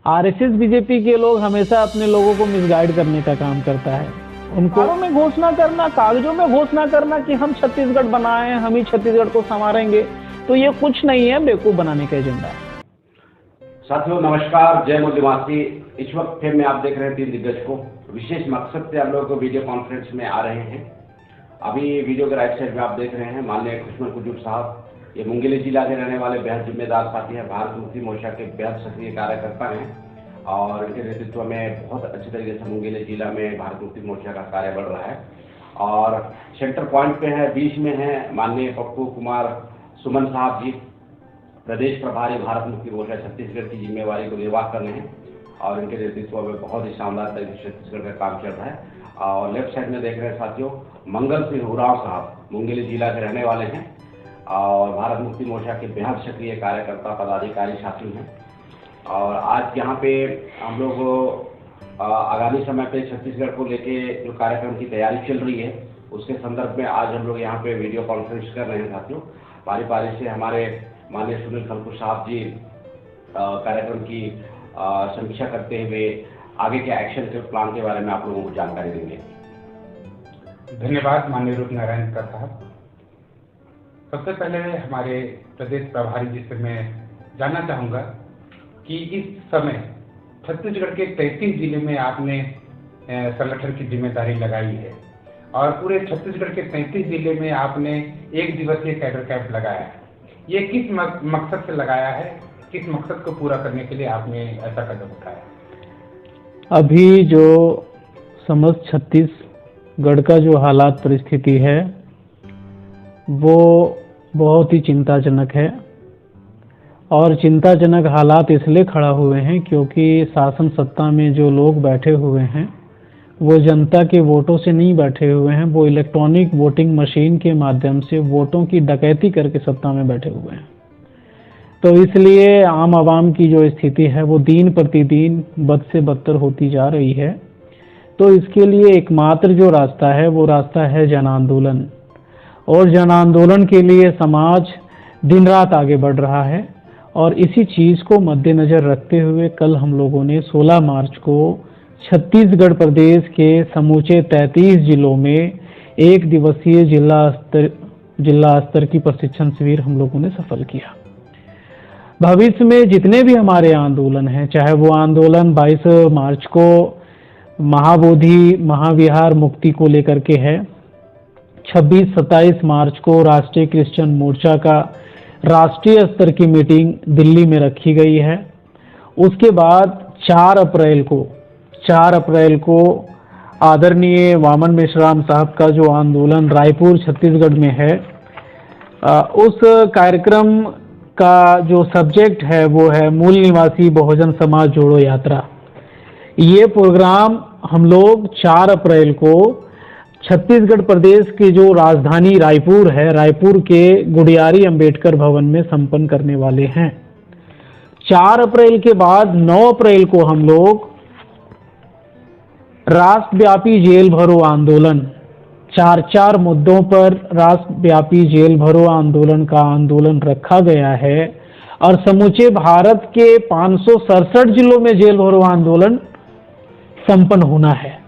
RSS BJP के लोग हमेशा अपने लोगों को मिसगाइड करने का काम करता है। उनको में घोषणा करना, कागजों में घोषणा करना कि हम छत्तीसगढ़ बनाए हैं, हम ही छत्तीसगढ़ को संवारेंगे, तो ये कुछ नहीं है, बेवकूफ बनाने का एजेंडा है। साथियों नमस्कार, जय मोदी। इस वक्त फिर में आप देख रहे हैं 3 दिग्गज को। विशेष मकसद से हम लोग को वीडियो कॉन्फ्रेंस में आ रहे हैं। अभी वीडियो के राइट साइड में आप देख रहे हैं माननीय खुशमन कुजूर साहब। ये मुंगेली जिला के रहने वाले बेहद जिम्मेदार साथी हैं, भारत मुक्ति मोर्चा के बेहद सक्रिय कार्यकर्ता हैं और इनके नेतृत्व में बहुत अच्छे तरीके से मुंगेली जिला में भारत मुक्ति मोर्चा का कार्य बढ़ रहा है। और सेंटर पॉइंट पे है, बीच में है माननीय पप्पू कुमार सुमन साहब जी, प्रदेश प्रभारी भारत मुक्ति मोर्चा छत्तीसगढ़ की जिम्मेवारी को निर्वाह कर रहे हैं और इनके नेतृत्व में बहुत ही शानदार तरीके से छत्तीसगढ़ का काम चल रहा है। और लेफ्ट साइड में देख रहे हैं साथियों मंगल सिंह उरांव साहब, मुंगेली जिला के रहने वाले हैं और भारत मुक्ति मोर्चा के बेहद सक्रिय कार्यकर्ता पदाधिकारी साथी हैं। और आज यहाँ पे हम लोग आगामी समय पे छत्तीसगढ़ को लेके जो कार्यक्रम की तैयारी चल रही है उसके संदर्भ में आज हम लोग यहाँ पे वीडियो कॉन्फ्रेंस कर रहे हैं साथियों। बारी बारी से हमारे माननीय सुनील खलखू साहब जी कार्यक्रम की समीक्षा करते हुए आगे के एक्शन के प्लान के बारे में आप लोगों को जानकारी देंगे। धन्यवाद माननीय रूप नारायण का साहब। सबसे पहले हमारे प्रदेश प्रभारी जी से मैं जानना चाहूँगा कि इस समय छत्तीसगढ़ के 33 जिले में आपने संगठन की जिम्मेदारी लगाई है और पूरे छत्तीसगढ़ के 33 जिले में आपने 1 दिवसीय कैडर कैंप लगाया है। ये किस मकसद से लगाया है, किस मकसद को पूरा करने के लिए आपने ऐसा कदम उठाया? अभी जो समस्त छत्तीसगढ़ का जो हालात परिस्थिति है वो बहुत ही चिंताजनक है और चिंताजनक हालात इसलिए खड़ा हुए हैं क्योंकि शासन सत्ता में जो लोग बैठे हुए हैं वो जनता के वोटों से नहीं बैठे हुए हैं, वो इलेक्ट्रॉनिक वोटिंग मशीन के माध्यम से वोटों की डकैती करके सत्ता में बैठे हुए हैं। तो इसलिए आम आवाम की जो स्थिति है वो दिन प्रतिदिन बद से बदतर होती जा रही है। तो इसके लिए एकमात्र जो रास्ता है वो रास्ता है जन आंदोलन, और जन आंदोलन के लिए समाज दिन रात आगे बढ़ रहा है। और इसी चीज़ को मद्देनज़र रखते हुए कल हम लोगों ने 16 मार्च को छत्तीसगढ़ प्रदेश के समूचे 33 जिलों में 1 दिवसीय जिला स्तर की प्रशिक्षण शिविर हम लोगों ने सफल किया। भविष्य में जितने भी हमारे आंदोलन हैं, चाहे वो आंदोलन 22 मार्च को महाबोधि महाविहार मुक्ति को लेकर के है, 26-27 मार्च को राष्ट्रीय क्रिश्चियन मोर्चा का राष्ट्रीय स्तर की मीटिंग दिल्ली में रखी गई है। उसके बाद 4 अप्रैल को आदरणीय वामन मेश्राम साहब का जो आंदोलन रायपुर छत्तीसगढ़ में है, उस कार्यक्रम का जो सब्जेक्ट है वो है मूल निवासी बहुजन समाज जोड़ो यात्रा। ये प्रोग्राम हम लोग 4 अप्रैल को छत्तीसगढ़ प्रदेश की जो राजधानी रायपुर है, रायपुर के गुडियारी अंबेडकर भवन में संपन्न करने वाले हैं। 4 अप्रैल के बाद 9 अप्रैल को हम लोग राष्ट्रव्यापी जेल भरो आंदोलन, 4 मुद्दों पर राष्ट्रव्यापी जेल भरो आंदोलन का आंदोलन रखा गया है और समूचे भारत के 567 जिलों में जेल भरो आंदोलन संपन्न होना है।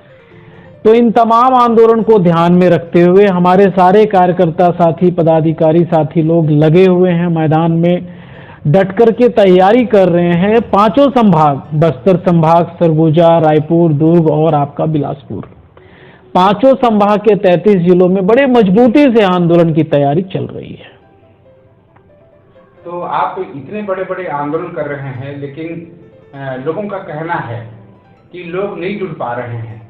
तो इन तमाम आंदोलन को ध्यान में रखते हुए हमारे सारे कार्यकर्ता साथी पदाधिकारी साथी लोग लगे हुए हैं, मैदान में डट कर के तैयारी कर रहे हैं। 5 संभाग, बस्तर संभाग, सरगुजा, रायपुर, दुर्ग और आपका बिलासपुर, 5 संभाग के 33 जिलों में बड़े मजबूती से आंदोलन की तैयारी चल रही है। तो आप इतने बड़े बड़े आंदोलन कर रहे हैं, लेकिन लोगों का कहना है कि लोग नहीं जुड़ पा रहे हैं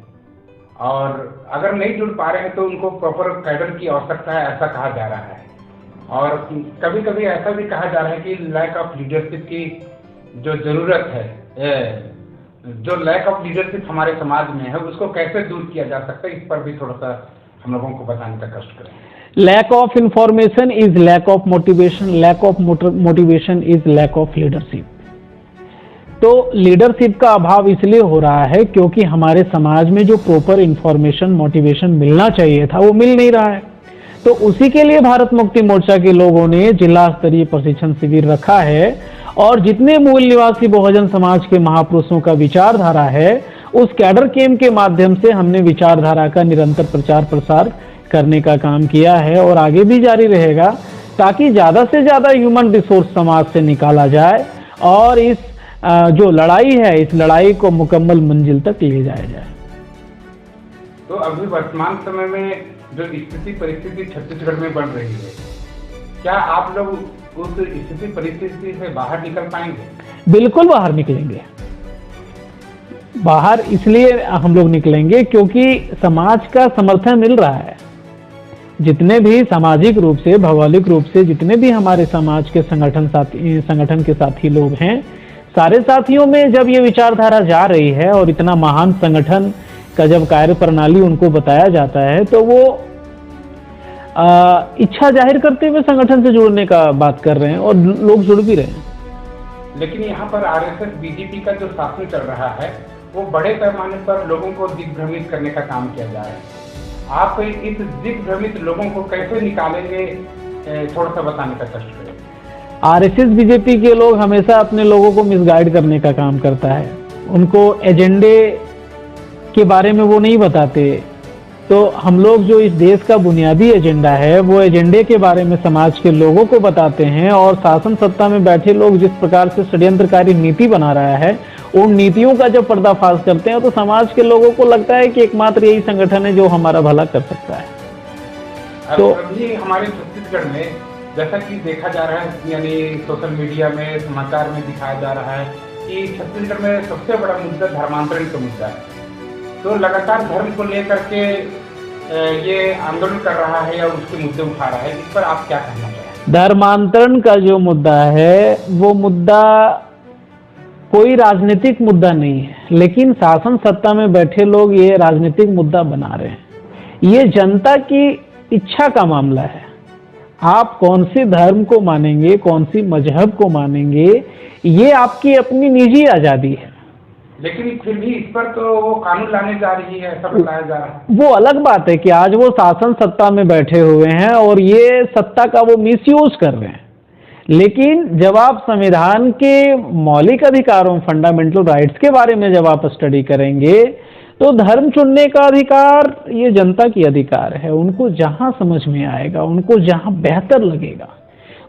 और अगर नहीं जुड़ पा रहे हैं तो उनको प्रॉपर कैडर की आवश्यकता है, ऐसा कहा जा रहा है। और कभी कभी ऐसा भी कहा जा रहा है कि लैक ऑफ लीडरशिप की जो ज़रूरत है, जो लैक ऑफ लीडरशिप हमारे समाज में है उसको कैसे दूर किया जा सकता है, इस पर भी थोड़ा सा हम लोगों को बताने का कष्ट करें। Lack of information is lack of motivation, lack of motivation is lack of leadership. तो लीडरशिप का अभाव इसलिए हो रहा है क्योंकि हमारे समाज में जो प्रॉपर इंफॉर्मेशन मोटिवेशन मिलना चाहिए था वो मिल नहीं रहा है। तो उसी के लिए भारत मुक्ति मोर्चा के लोगों ने जिला स्तरीय प्रशिक्षण शिविर रखा है और जितने मूल निवासी बहुजन समाज के महापुरुषों का विचारधारा है, उस कैडर कैंप के माध्यम से हमने विचारधारा का निरंतर प्रचार प्रसार करने का काम किया है और आगे भी जारी रहेगा, ताकि ज़्यादा से ज़्यादा ह्यूमन रिसोर्स समाज से निकाला जाए और इस जो लड़ाई है, इस लड़ाई को मुकम्मल मंजिल तक ले जाया जाए। तो अभी वर्तमान समय में जो स्थिति परिस्थिति छत्तीसगढ़ में बन रही है, क्या आप लोग उस स्थिति परिस्थिति से बाहर निकल पाएंगे? बिल्कुल बाहर निकलेंगे। बाहर इसलिए हम लोग निकलेंगे क्योंकि समाज का समर्थन मिल रहा है। जितने भी सामाजिक रूप से, भौगोलिक रूप से जितने भी हमारे समाज के संगठन के साथी लोग हैं, सारे साथियों में जब ये विचारधारा जा रही है और इतना महान संगठन का जब कार्य प्रणाली उनको बताया जाता है, तो वो इच्छा जाहिर करते हुए संगठन से जुड़ने का बात कर रहे हैं और लोग जुड़ भी रहे हैं। लेकिन यहाँ पर आरएसएस बीजेपी का जो शासन चल रहा है, वो बड़े पैमाने पर लोगों को दिग्भ्रमित करने का काम किया जा रहा है। आप इस दिग्भ्रमित लोगों को कैसे निकालेंगे, थोड़ा सा बताने का कष्ट करें। आरएसएस बीजेपी के लोग हमेशा अपने लोगों को मिसगाइड करने का काम करता है। उनको एजेंडे के बारे में वो नहीं बताते। तो हम लोग जो इस देश का बुनियादी एजेंडा है, वो एजेंडे के बारे में समाज के लोगों को बताते हैं और शासन सत्ता में बैठे लोग जिस प्रकार से षड्यंत्रकारी नीति बना रहा है, उन नीतियों का जब पर्दाफाश करते हैं तो समाज के लोगों को लगता है कि एकमात्र यही संगठन है जो हमारा भला कर सकता है। तो अभी हमारे छत्तीसगढ़ में जैसा कि देखा जा रहा है, यानी सोशल मीडिया में, समाचार में दिखाया जा रहा है कि छत्तीसगढ़ में सबसे बड़ा मुद्दा धर्मांतरण का मुद्दा है। तो लगातार धर्म को लेकर के ये आंदोलन कर रहा है या उसके मुद्दे उठा रहा है, इस पर आप क्या कहना चाहेंगे? धर्मांतरण का जो मुद्दा है, वो मुद्दा कोई राजनीतिक मुद्दा नहीं है, लेकिन शासन सत्ता में बैठे लोग ये राजनीतिक मुद्दा बना रहे हैं। ये जनता की इच्छा का मामला है। आप कौन से धर्म को मानेंगे, कौन सी मजहब को मानेंगे, ये आपकी अपनी निजी आजादी है। लेकिन फिर भी इस पर तो वो कानून लाने जा रही है, ऐसा बताया जा रहा है। वो अलग बात है कि आज वो शासन सत्ता में बैठे हुए हैं और ये सत्ता का वो मिसयूज कर रहे हैं। लेकिन जब आप संविधान के मौलिक अधिकारों, फंडामेंटल राइट्स के बारे में जब आप स्टडी करेंगे, तो धर्म चुनने का अधिकार ये जनता की अधिकार है। उनको जहां समझ में आएगा, उनको जहां बेहतर लगेगा,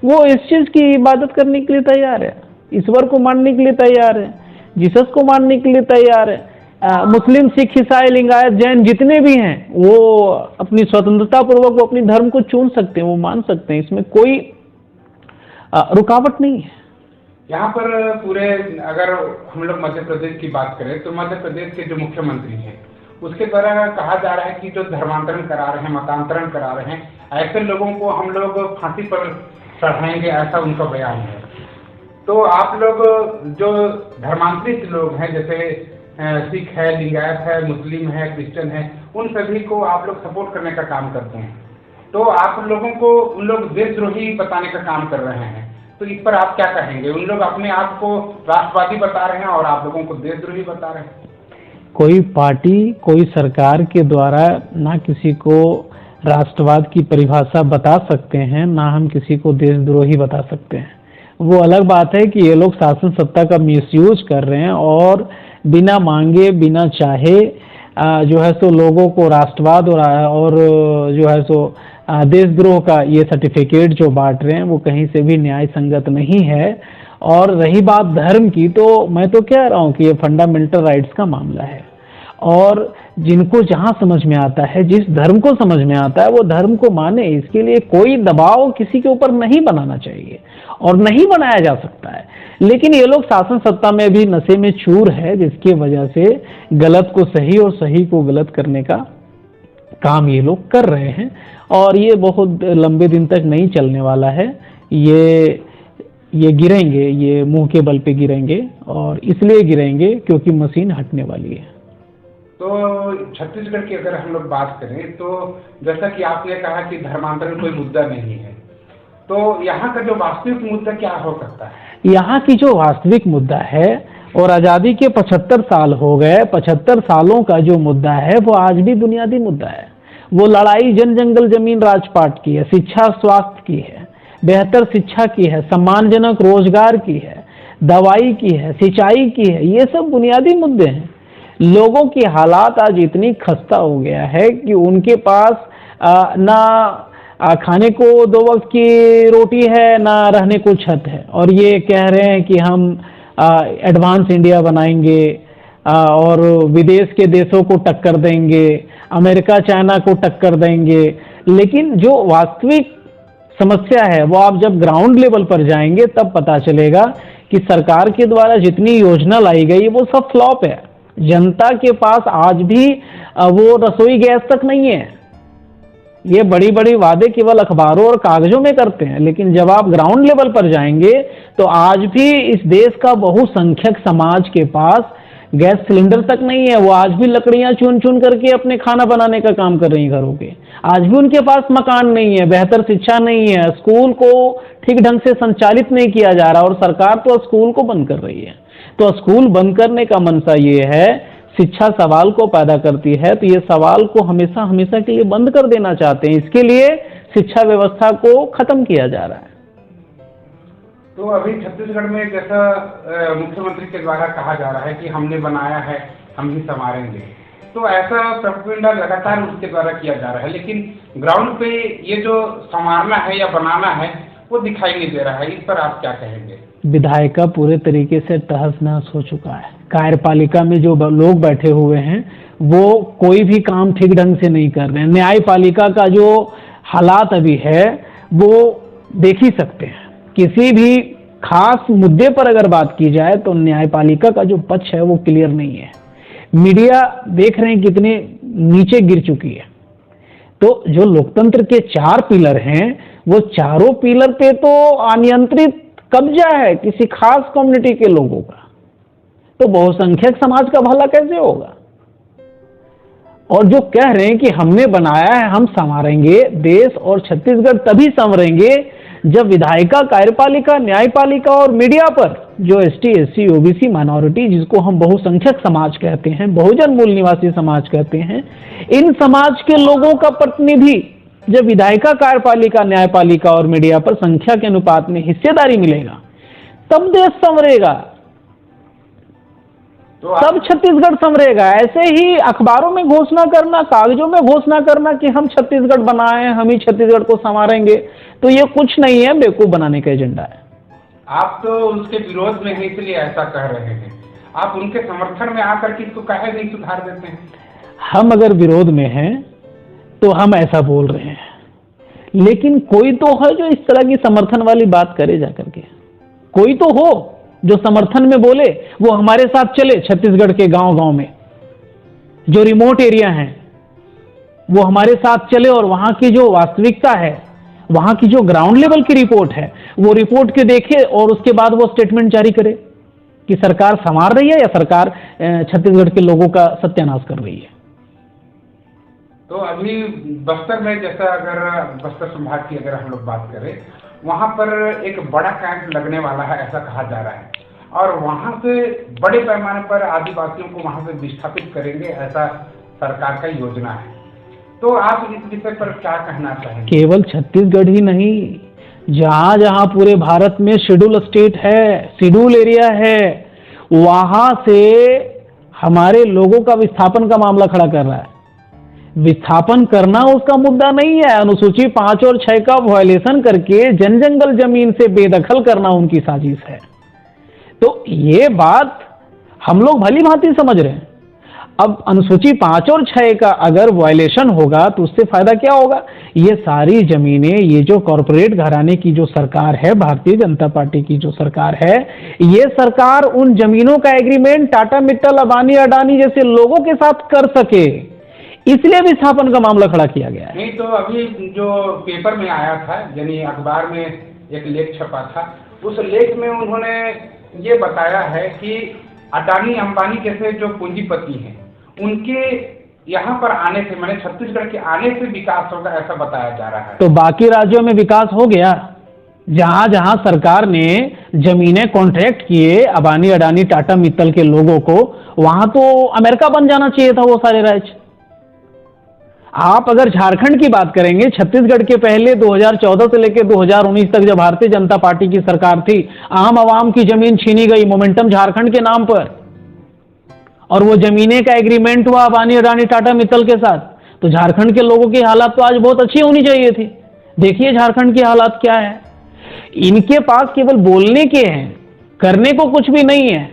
वो इस चीज की इबादत करने के लिए तैयार है, ईश्वर को मानने के लिए तैयार है, जीसस को मानने के लिए तैयार है। मुस्लिम, सिख, ईसाई, लिंगायत, जैन जितने भी हैं, वो अपनी स्वतंत्रता पूर्वक वो अपनी धर्म को चुन सकते हैं, वो मान सकते हैं, इसमें कोई रुकावट नहीं है। यहाँ पर पूरे, अगर हम लोग मध्य प्रदेश की बात करें तो मध्य प्रदेश के जो मुख्यमंत्री हैं, उसके द्वारा कहा जा रहा है कि जो धर्मांतरण करा रहे हैं, मतांतरण करा रहे हैं, ऐसे लोगों को हम लोग फांसी पर चढ़ाएंगे, ऐसा उनका बयान है। तो आप लोग जो धर्मांतरित लोग हैं, जैसे सिख है, लिंगायत है, मुस्लिम है, क्रिश्चियन है, उन सभी को आप लोग सपोर्ट करने का काम करते हैं। तो आप लोगों को उन लोग देशद्रोही बताने का काम कर रहे हैं, तो इस पर आप क्या कहेंगे? उन लोग अपने आप को राष्ट्रवादी बता रहे हैं और आप लोगों को देशद्रोही बता रहे हैं। कोई पार्टी, कोई सरकार के द्वारा ना किसी को राष्ट्रवाद की परिभाषा बता सकते हैं, ना हम किसी को देशद्रोही बता सकते हैं। वो अलग बात है कि ये लोग शासन सत्ता का मिसयूज कर रहे हैं और बिना मांगे, बिना चाहे जो है सो लोगों को राष्ट्रवाद और जो है सो देशद्रोह का ये सर्टिफिकेट जो बांट रहे हैं, वो कहीं से भी न्याय संगत नहीं है। और रही बात धर्म की, तो मैं तो कह रहा हूँ कि ये फंडामेंटल राइट्स का मामला है और जिनको जहाँ समझ में आता है, जिस धर्म को समझ में आता है, वो धर्म को माने। इसके लिए कोई दबाव किसी के ऊपर नहीं बनाना चाहिए और नहीं बनाया जा सकता है। लेकिन ये लोग शासन सत्ता में भी नशे में चूर है, जिसकी वजह से गलत को सही और सही को गलत करने का काम ये लोग कर रहे हैं और ये बहुत लंबे दिन तक नहीं चलने वाला है। ये गिरेंगे, ये मुंह के बल पे गिरेंगे और इसलिए गिरेंगे क्योंकि मशीन हटने वाली है। तो छत्तीसगढ़ की अगर हम लोग बात करें, तो जैसा कि आपने कहा कि धर्मांतरण कोई मुद्दा नहीं है, तो यहाँ का जो वास्तविक मुद्दा क्या हो सकता है? यहाँ की जो वास्तविक मुद्दा है, और आज़ादी के 75 साल हो गए, 75 सालों का जो मुद्दा है वो आज भी बुनियादी मुद्दा है। वो लड़ाई जन जंगल जमीन राजपाट की है, शिक्षा स्वास्थ्य की है, बेहतर शिक्षा की है, सम्मानजनक रोजगार की है, दवाई की है, सिंचाई की है, ये सब बुनियादी मुद्दे हैं। लोगों की हालात आज इतनी खस्ता हो गया है कि उनके पास ना खाने को 2 वक्त की रोटी है, ना रहने को छत है, और ये कह रहे हैं कि हम एडवांस इंडिया बनाएंगे और विदेश के देशों को टक्कर देंगे, अमेरिका चाइना को टक्कर देंगे। लेकिन जो वास्तविक समस्या है वो आप जब ग्राउंड लेवल पर जाएंगे तब पता चलेगा कि सरकार के द्वारा जितनी योजना लाई गई वो सब फ्लॉप है। जनता के पास आज भी वो रसोई गैस तक नहीं है। ये बड़ी बड़ी वादे केवल अखबारों और कागजों में करते हैं, लेकिन जब आप ग्राउंड लेवल पर जाएंगे तो आज भी इस देश का बहुसंख्यक समाज के पास गैस सिलेंडर तक नहीं है। वो आज भी लकड़ियां चुन चुन करके अपने खाना बनाने का काम कर रही हैं घरों के। आज भी उनके पास मकान नहीं है, बेहतर शिक्षा नहीं है, स्कूल को ठीक ढंग से संचालित नहीं किया जा रहा, और सरकार तो स्कूल को बंद कर रही है। तो स्कूल बंद करने का मंशा ये है, शिक्षा सवाल को पैदा करती है, तो ये सवाल को हमेशा हमेशा के लिए बंद कर देना चाहते हैं। इसके लिए शिक्षा व्यवस्था को खत्म किया जा रहा है। तो अभी छत्तीसगढ़ में जैसा मुख्यमंत्री के द्वारा कहा जा रहा है कि हमने बनाया है, हम ही संवारेंगे, तो ऐसा प्रोपेगेंडा लगातार उसके द्वारा किया जा रहा है, लेकिन ग्राउंड पे ये जो संवारना है या बनाना है वो दिखाई नहीं दे रहा है। इस पर आप क्या कहेंगे? विधायिका पूरे तरीके से तहस नहस हो चुका है। कार्यपालिका में जो लोग बैठे हुए हैं वो कोई भी काम ठीक ढंग से नहीं कर रहे हैं। न्यायपालिका का जो हालात अभी है वो देख ही सकते हैं। किसी भी खास मुद्दे पर अगर बात की जाए तो न्यायपालिका का जो पक्ष है वो क्लियर नहीं है। मीडिया देख रहे हैं कितने नीचे गिर चुकी है। तो जो लोकतंत्र के 4 पिलर हैं वो चारों पिलर पे तो अनियंत्रित कब्जा है किसी खास कम्युनिटी के लोगों का, तो बहुसंख्यक समाज का भला कैसे होगा? और जो कह रहे हैं कि हमने बनाया है, हम संवारेंगे देश और छत्तीसगढ़ तभी संवरेंगे जब विधायिका, कार्यपालिका, न्यायपालिका और मीडिया पर जो ST, SC, OBC माइनॉरिटी, जिसको हम बहुसंख्यक समाज कहते हैं, बहुजन मूल निवासी समाज कहते हैं, इन समाज के लोगों का प्रतिनिधि जब विधायिका, कार्यपालिका, न्यायपालिका और मीडिया पर संख्या के अनुपात में हिस्सेदारी मिलेगा तब देश संवरेगा, तब छत्तीसगढ़ संवरेगा। ऐसे ही अखबारों में घोषणा करना, कागजों में घोषणा करना कि हम छत्तीसगढ़ बनाए हैं, हम ही छत्तीसगढ़ को संवारेंगे, तो ये कुछ नहीं है, बेवकूफ बनाने का एजेंडा है। आप तो उसके विरोध में हैं इसलिए ऐसा कह रहे हैं, आप उनके समर्थन में आकर के इसको काहे नहीं सुधार देते हैं? हम अगर विरोध में हैं तो हम ऐसा बोल रहे हैं, लेकिन कोई तो है जो इस तरह की समर्थन वाली बात करे जाकर के। कोई तो हो जो समर्थन में बोले, वो हमारे साथ चले छत्तीसगढ़ के गांव-गांव में, जो रिमोट एरिया हैं वो हमारे साथ चले और वहां की जो वास्तविकता है, वहां की जो ग्राउंड लेवल की रिपोर्ट है, वो रिपोर्ट के देखे और उसके बाद वो स्टेटमेंट जारी करे कि सरकार संवार रही है या सरकार छत्तीसगढ़ के लोगों का सत्यानाश कर रही है। तो अभी बस्तर में, जैसा अगर बस्तर संभाग की अगर हम लोग बात करें, वहाँ पर एक बड़ा कैंप लगने वाला है ऐसा कहा जा रहा है, और वहाँ से बड़े पैमाने पर आदिवासियों को वहाँ से विस्थापित करेंगे, ऐसा सरकार का योजना है। तो आप इस विषय पर क्या कहना चाहेंगे? केवल छत्तीसगढ़ ही नहीं, जहाँ जहाँ पूरे भारत में शेड्यूल स्टेट है, शेड्यूल एरिया है, वहाँ से हमारे लोगों का विस्थापन का मामला खड़ा कर रहा है। विस्थापन करना उसका मुद्दा नहीं है, अनुसूची 5 और 6 का वायलेशन करके जंगल जमीन से बेदखल करना उनकी साजिश है। तो ये बात हम लोग भली भांति समझ रहे हैं। अब अनुसूची 5 और 6 का अगर वायलेशन होगा तो उससे फायदा क्या होगा? ये सारी जमीनें, ये जो कॉरपोरेट घराने की जो सरकार है, भारतीय जनता पार्टी की जो सरकार है, ये सरकार उन जमीनों का एग्रीमेंट टाटा मित्तल, अंबानी, अडानी जैसे लोगों के साथ कर सके, इसलिए विस्थापन का मामला खड़ा किया गया है। नहीं तो अभी जो पेपर में आया था, यानी अखबार में एक लेख छपा था, उस लेख में उन्होंने ये बताया है कि अडानी, अंबानी जैसे जो पूंजीपति हैं, उनके यहाँ पर आने से, मैंने छत्तीसगढ़ के आने से विकास होगा, ऐसा बताया जा रहा है। तो बाकी राज्यों में विकास हो गया, जहां जहां सरकार ने जमीनें कॉन्ट्रैक्ट किए अंबानी, अडानी, टाटा मित्तल के लोगों को, वहां तो अमेरिका बन जाना चाहिए था वो सारे राज्य। आप अगर झारखंड की बात करेंगे, छत्तीसगढ़ के पहले 2014 से लेकर 2019 तक जब भारतीय जनता पार्टी की सरकार थी, आम आवाम की जमीन छीनी गई मोमेंटम झारखंड के नाम पर, और वो जमीनें का एग्रीमेंट हुआ अबानी अडानी टाटा मित्तल के साथ। तो झारखंड के लोगों की हालत तो आज बहुत अच्छी होनी चाहिए थी। देखिए झारखंड की हालत क्या है। इनके पास केवल बोलने के हैं, करने को कुछ भी नहीं है।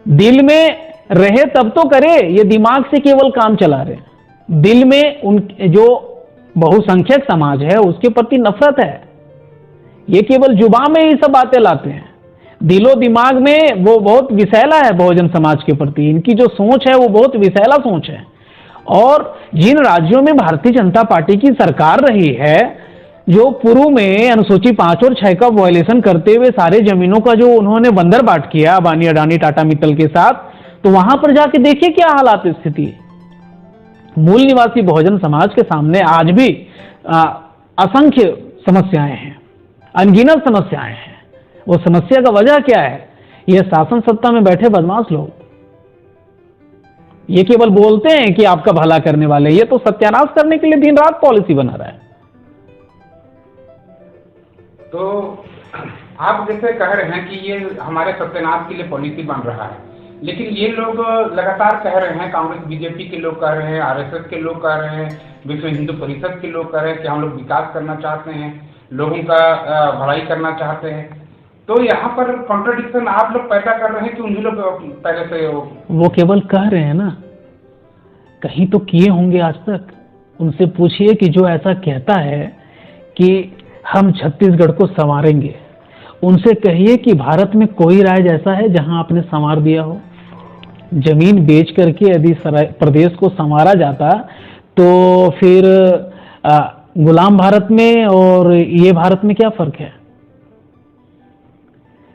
दिल में रहे तब तो करे, ये दिमाग से केवल काम चला रहे। दिल में उन जो बहुसंख्यक समाज है उसके प्रति नफरत है। ये केवल जुबान में ही सब बातें लाते हैं, दिलो दिमाग में वो बहुत विषैला है बहुजन समाज के प्रति। इनकी जो सोच है वो बहुत विषैला सोच है। और जिन राज्यों में भारतीय जनता पार्टी की सरकार रही है, जो पूर्व में अनुसूची 5 और 6 का वायलेशन करते हुए सारे जमीनों का जो उन्होंने बंदरबाट किया अबानी अडानी टाटा मित्तल के साथ, तो वहां पर जाके देखिए क्या हालात स्थिति है। मूल निवासी बहुजन समाज के सामने आज भी असंख्य समस्याएं हैं, अनगिनत समस्याएं हैं। वो समस्या का वजह क्या है? ये शासन सत्ता में बैठे बदमाश लोग, ये केवल बोलते हैं कि आपका भला करने वाले, ये तो सत्यानाश करने के लिए दिन रात पॉलिसी बना रहा है। तो आप जैसे कह रहे हैं कि ये हमारे सत्यानाश के लिए पॉलिसी बन रहा है, लेकिन ये लोग लगातार कह रहे हैं, कांग्रेस बीजेपी के लोग कह रहे हैं, आरएसएस के लोग कह रहे हैं, विश्व हिंदू परिषद के लोग कह रहे हैं कि हम लोग विकास करना चाहते हैं, लोगों का भलाई करना चाहते हैं। तो यहाँ पर कॉन्ट्रडिक्शन आप लोग पैदा कर रहे हैं कि उन्हीं लोग पहले से वो केवल कह रहे हैं ना, कहीं तो किए होंगे आज तक। उनसे पूछिए कि जो ऐसा कहता है कि हम छत्तीसगढ़ को संवारेंगे, उनसे कहिए कि भारत में कोई राज्य ऐसा है जहां आपने संवार दिया हो। जमीन बेच करके यदि प्रदेश को संवारा जाता तो फिर गुलाम भारत में और ये भारत में क्या फर्क है?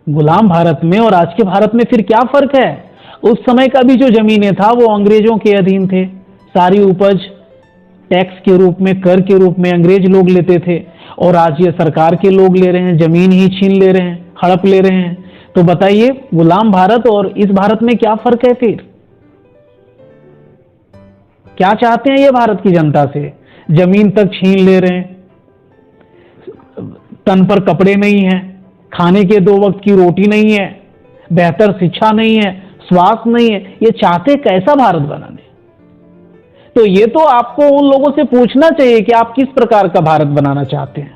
गुलाम भारत में और आज के भारत में फिर क्या फर्क है? उस समय का भी जो जमीनें था वो अंग्रेजों के अधीन थे। सारी उपज टैक्स के रूप में, कर के रूप में अंग्रेज लोग लेते थे, और आज ये सरकार के लोग ले रहे हैं, जमीन ही छीन ले रहे हैं, हड़प ले रहे हैं। तो बताइए गुलाम भारत और इस भारत में क्या फर्क है? फिर क्या चाहते हैं ये भारत की जनता से? जमीन तक छीन ले रहे हैं, तन पर कपड़े नहीं है, खाने के 2 वक्त की रोटी नहीं है, बेहतर शिक्षा नहीं है, स्वास्थ्य नहीं है। ये चाहते कैसा भारत बनाने? तो ये तो आपको उन लोगों से पूछना चाहिए कि आप किस प्रकार का भारत बनाना चाहते हैं।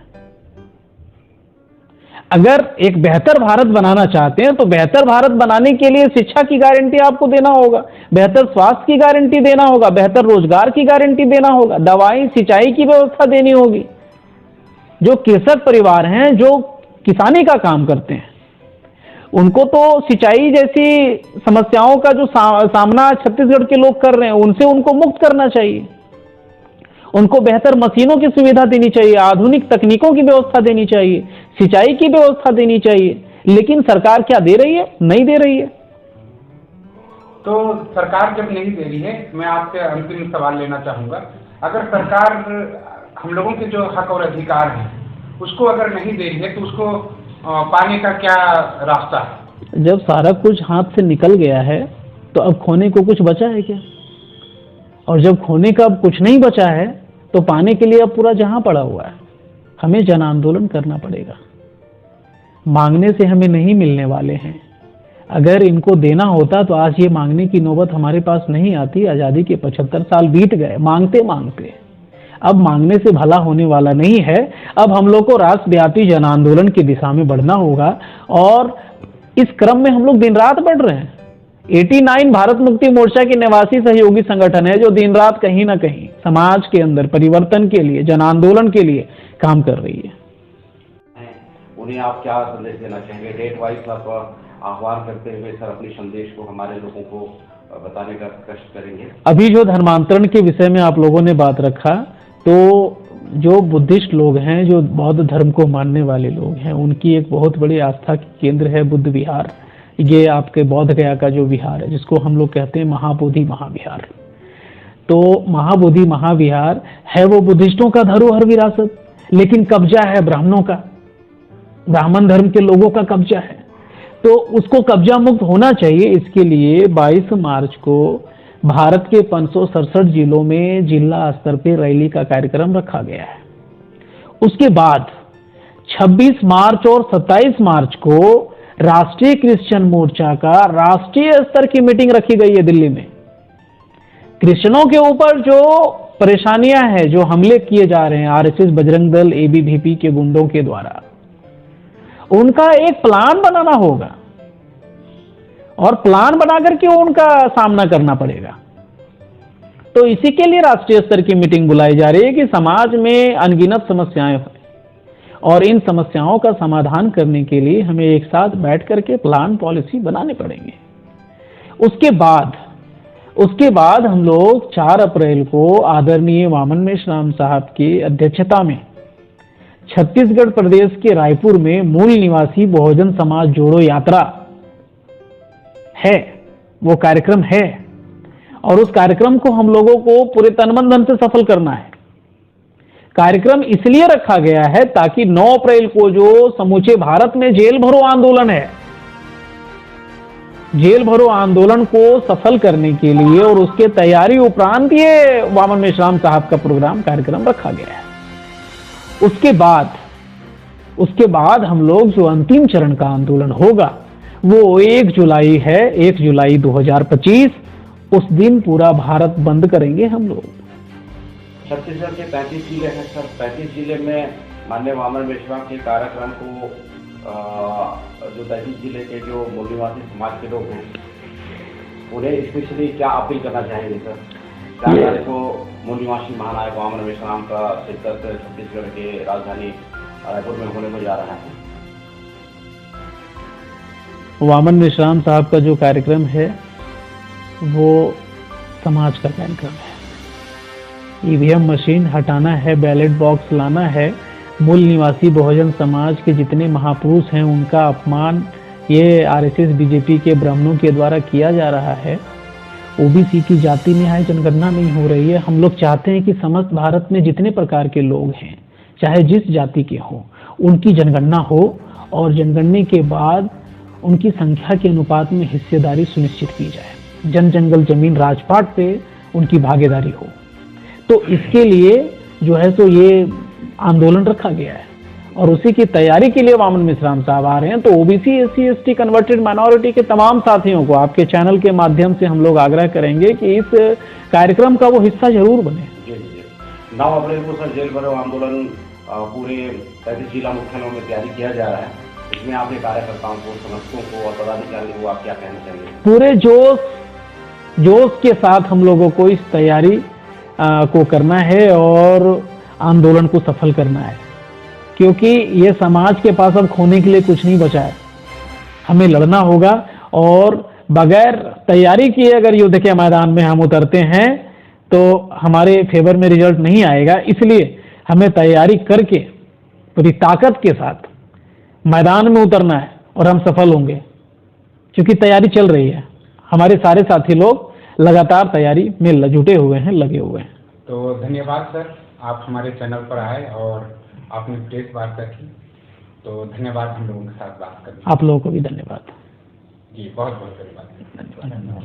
अगर एक बेहतर भारत बनाना चाहते हैं तो बेहतर भारत बनाने के लिए शिक्षा की गारंटी आपको देना होगा, बेहतर स्वास्थ्य की गारंटी देना होगा, बेहतर रोजगार की गारंटी देना होगा, दवाई सिंचाई की व्यवस्था देनी होगी। जो कृषक परिवार हैं, जो किसानी का काम करते हैं, उनको तो सिंचाई जैसी समस्याओं का जो सामना छत्तीसगढ़ के लोग कर रहे हैं, उनसे उनको मुक्त करना चाहिए। उनको बेहतर मशीनों की सुविधा देनी चाहिए, आधुनिक तकनीकों की व्यवस्था देनी चाहिए, सिंचाई की व्यवस्था देनी चाहिए। लेकिन सरकार क्या दे रही है? नहीं दे रही है। तो सरकार जब नहीं दे रही है, मैं आपसे अंतिम सवाल लेना चाहूँगा, अगर सरकार हम लोगों के जो हक और अधिकार हैं उसको अगर नहीं दे रही है तो उसको पाने का क्या रास्ता है? जब सारा कुछ हाथ से निकल गया है तो अब खोने को कुछ बचा है क्या? और जब खोने का अब कुछ नहीं बचा है तो पाने के लिए अब पूरा जहां पड़ा हुआ है। हमें जन आंदोलन करना पड़ेगा। मांगने से हमें नहीं मिलने वाले हैं। अगर इनको देना होता तो आज ये मांगने की नौबत हमारे पास नहीं आती। आज़ादी के 75 साल बीत गए मांगते मांगते। अब मांगने से भला होने वाला नहीं है। अब हम लोग को राष्ट्रव्यापी जन आंदोलन की दिशा में बढ़ना होगा, और इस क्रम में हम लोग दिन रात बढ़ रहे हैं। 89 भारत मुक्ति मोर्चा के निवासी सहयोगी संगठन है जो दिन रात कहीं ना कहीं समाज के अंदर परिवर्तन के लिए, जन आंदोलन के लिए काम कर रही है। उन्हें आप क्या संदेश देना चाहेंगे? डेट वाइज आप आह्वान करते हुए सर अपने संदेश को हमारे लोगों को बताने का कष्ट करेंगे। अभी जो धर्मांतरण के विषय में आप लोगों ने बात रखा, तो जो बुद्धिस्ट लोग हैं, जो बौद्ध धर्म को मानने वाले लोग हैं, उनकी एक बहुत बड़ी आस्था की केंद्र है बुद्ध विहार। ये आपके बौद्ध गया का जो विहार है, जिसको हम लोग कहते हैं महाबोधि महाविहार। तो महाबोधि महाविहार है वो बुद्धिस्टों का धरोहर विरासत, लेकिन कब्जा है ब्राह्मणों का, ब्राह्मण धर्म के लोगों का कब्जा है। तो उसको कब्जा मुक्त होना चाहिए। इसके लिए 22 मार्च को भारत के 567 जिलों में जिला स्तर पर रैली का कार्यक्रम रखा गया है। उसके बाद 26 मार्च और 27 मार्च को राष्ट्रीय क्रिश्चियन मोर्चा का राष्ट्रीय स्तर की मीटिंग रखी गई है दिल्ली में। क्रिश्चियनों के ऊपर जो परेशानियां हैं, जो हमले किए जा रहे हैं आरएसएस, बजरंग दल, एबीवीपी के गुंडों के द्वारा, उनका एक प्लान बनाना होगा और प्लान बना करके उनका सामना करना पड़ेगा। तो इसी के लिए राष्ट्रीय स्तर की मीटिंग बुलाई जा रही है कि समाज में अनगिनत समस्याएं हैं और इन समस्याओं का समाधान करने के लिए हमें एक साथ बैठ करके प्लान, पॉलिसी बनाने पड़ेंगे। उसके बाद हम लोग 4 अप्रैल को आदरणीय वामन मेश्राम साहब की अध्यक्षता में छत्तीसगढ़ प्रदेश के रायपुर में मूल निवासी बहुजन समाज जोड़ो यात्रा है, वो कार्यक्रम है और उस कार्यक्रम को हम लोगों को पूरे तन मन धन से सफल करना है। कार्यक्रम इसलिए रखा गया है ताकि 9 अप्रैल को जो समूचे भारत में जेल भरो आंदोलन है, जेल भरो आंदोलन को सफल करने के लिए और उसके तैयारी उपरांत ये वामन मेश्राम साहब का प्रोग्राम, कार्यक्रम रखा गया है। उसके बाद हम लोग जो अंतिम चरण का आंदोलन होगा वो 1 जुलाई है, 1 जुलाई 2025। उस दिन पूरा भारत बंद करेंगे हम लोग। छत्तीसगढ़ के 35 जिले हैं सर। 35 जिले में माननीय वामन मेश्राम के कार्यक्रम को जो 35 जिले के जो मूल निवासी समाज के लोग हैं उन्हें स्पेशली क्या अपील करना चाहेंगे सर? 4 तारीख को मूल निवासी महानायक वामन मेश्राम का शिरकत छत्तीसगढ़ के राजधानी रायपुर में होने को जा रहा है। वामन मेश्राम साहब का जो कार्यक्रम है वो समाज का कार्यक्रम है। ईवीएम मशीन हटाना है, बैलेट बॉक्स लाना है, मूल निवासी बहुजन समाज के जितने महापुरुष हैं उनका अपमान ये आरएसएस, बीजेपी के ब्राह्मणों के द्वारा किया जा रहा है। ओबीसी की जाति न्याय जनगणना नहीं हो रही है। हम लोग चाहते हैं कि समस्त भारत में जितने प्रकार के लोग हैं, चाहे जिस जाति के हों, उनकी जनगणना हो और जनगणने के बाद उनकी संख्या के अनुपात में हिस्सेदारी सुनिश्चित की जाए। जन जंगल जमीन राजपाट पे उनकी भागीदारी हो। तो इसके लिए जो है सो ये आंदोलन रखा गया है और उसी की तैयारी के लिए वामन मेश्राम साहब आ रहे हैं। तो OBC, SC, ST, converted minority के तमाम साथियों को आपके चैनल के माध्यम से हम लोग आग्रह करेंगे कि इस कार्यक्रम का वो हिस्सा जरूर बने। जी जी। 9 अप्रैल को सर जेल भरो आंदोलन पूरे 35 जिला मुख्यालयों में तैयारी किया जा रहा है। इसमें आपके कार्यकर्ताओं को, समर्थकों को और पदाधिकारियों को आप क्या कहना चाहेंगे? पूरे जोश के साथ हम लोगों को इस तैयारी को करना है और आंदोलन को सफल करना है, क्योंकि ये समाज के पास अब खोने के लिए कुछ नहीं बचा है। हमें लड़ना होगा और बगैर तैयारी किए अगर युद्ध के मैदान में हम उतरते हैं तो हमारे फेवर में रिजल्ट नहीं आएगा। इसलिए हमें तैयारी करके पूरी ताकत के साथ मैदान में उतरना है और हम सफल होंगे, क्योंकि तैयारी चल रही है। हमारे सारे साथी लोग लगातार तैयारी में जुटे हुए हैं, लगे हुए हैं। तो धन्यवाद सर, आप हमारे चैनल पर आए और आपने प्रेस वार्ता की, तो धन्यवाद हम लोगों के साथ बात करने। आप लोगों को भी धन्यवाद जी, बहुत बहुत धन्यवाद। धन्यवाद।